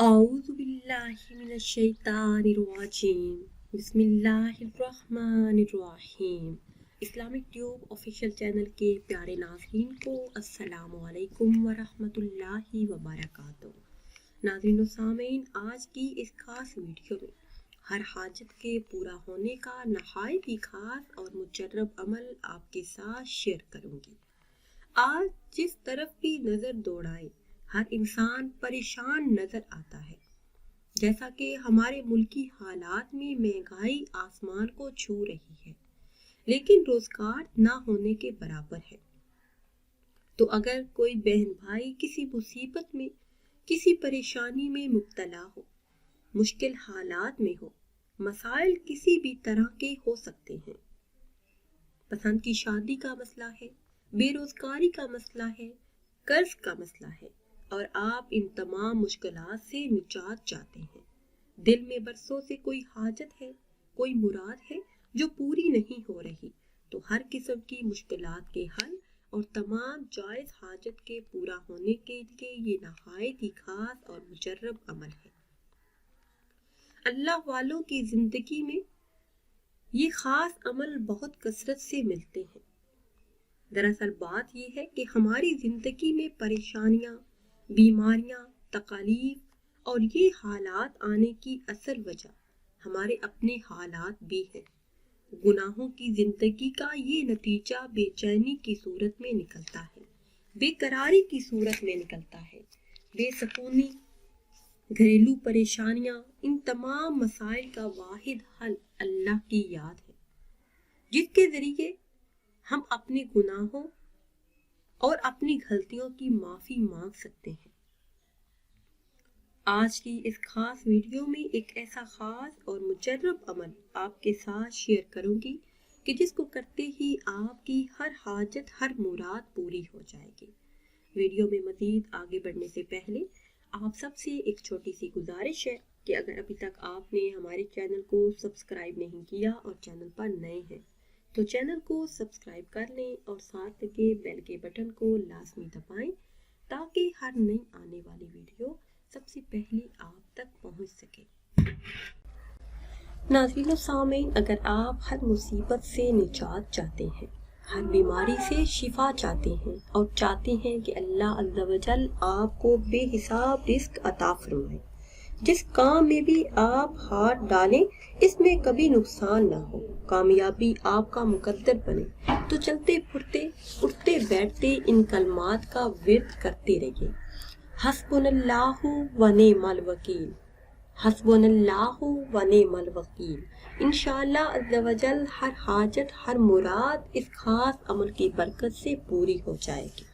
أعوذ بالله من الشیطان الرجیم بسم اللہ الرحمن الرحیم۔ اسلامک ٹیوب آفیشیل چینل کے پیارے ناظرین کو السلام علیکم ورحمۃ اللہ وبرکاتہ۔ ناظرین و سامعین، آج کی اس خاص ویڈیو میں ہر حاجت کے پورا ہونے کا نہایت ہی خاص اور مجرب عمل آپ کے ساتھ شیئر کروں گی۔ آج جس طرف بھی نظر دوڑائے ہر انسان پریشان نظر آتا ہے، جیسا کہ ہمارے ملکی حالات میں مہنگائی آسمان کو چھو رہی ہے لیکن روزگار نہ ہونے کے برابر ہے۔ تو اگر کوئی بہن بھائی کسی مصیبت میں، کسی پریشانی میں مبتلا ہو، مشکل حالات میں ہو، مسائل کسی بھی طرح کے ہو سکتے ہیں، پسند کی شادی کا مسئلہ ہے، بے روزگاری کا مسئلہ ہے، قرض کا مسئلہ ہے، اور آپ ان تمام مشکلات سے نجات چاہتے ہیں، دل میں برسوں سے کوئی حاجت ہے، کوئی مراد ہے جو پوری نہیں ہو رہی، تو ہر قسم کی مشکلات کے حل اور تمام جائز حاجت کے پورا ہونے کے لیے یہ نہایت ہی خاص اور مجرب عمل ہے۔ اللہ والوں کی زندگی میں یہ خاص عمل بہت کثرت سے ملتے ہیں۔ دراصل بات یہ ہے کہ ہماری زندگی میں پریشانیاں، بیماریاں، تکالیف اور یہ حالات آنے کی اصل وجہ ہمارے اپنے حالات بھی ہیں۔ گناہوں کی زندگی کا یہ نتیجہ بے چینی کی صورت میں نکلتا ہے، بے قراری کی صورت میں نکلتا ہے، بے سکونی، گھریلو پریشانیاں۔ ان تمام مسائل کا واحد حل اللہ کی یاد ہے، جس کے ذریعے ہم اپنے گناہوں اور اپنی غلطیوں کی معافی مانگ سکتے ہیں۔ آج کی اس خاص ویڈیو میں ایک ایسا خاص اور مجرب عمل آپ کے ساتھ شیئر کروں گی کہ جس کو کرتے ہی آپ کی ہر حاجت، ہر مراد پوری ہو جائے گی۔ ویڈیو میں مزید آگے بڑھنے سے پہلے آپ سب سے ایک چھوٹی سی گزارش ہے کہ اگر ابھی تک آپ نے ہمارے چینل کو سبسکرائب نہیں کیا اور چینل پر نئے ہیں تو چینل کو سبسکرائب کر لیں اور ساتھ لگے بیل کے بٹن کو لازمی دبائیں تاکہ ہر نئی آنے والی ویڈیو سب سے پہلے آپ تک پہنچ سکے۔ ناظرین و سامعین، اگر آپ ہر مصیبت سے نجات چاہتے ہیں، ہر بیماری سے شفا چاہتے ہیں اور چاہتے ہیں کہ اللہ عز و جل آپ کو بے حساب رزق عطا فرمائے، جس کام میں بھی آپ ہاتھ ڈالیں اس میں کبھی نقصان نہ ہو، کامیابی آپ کا مقدر بنے، تو چلتے پھرتے، اٹھتے بیٹھتے ان کلمات کا ورد کرتے رہیے۔ حسبنا اللہ و نعم الوکیل، حسبنا اللہ و نعم الوکیل۔ انشاءاللہ عز و جل ہر حاجت، ہر مراد اس خاص عمل کی برکت سے پوری ہو جائے گی۔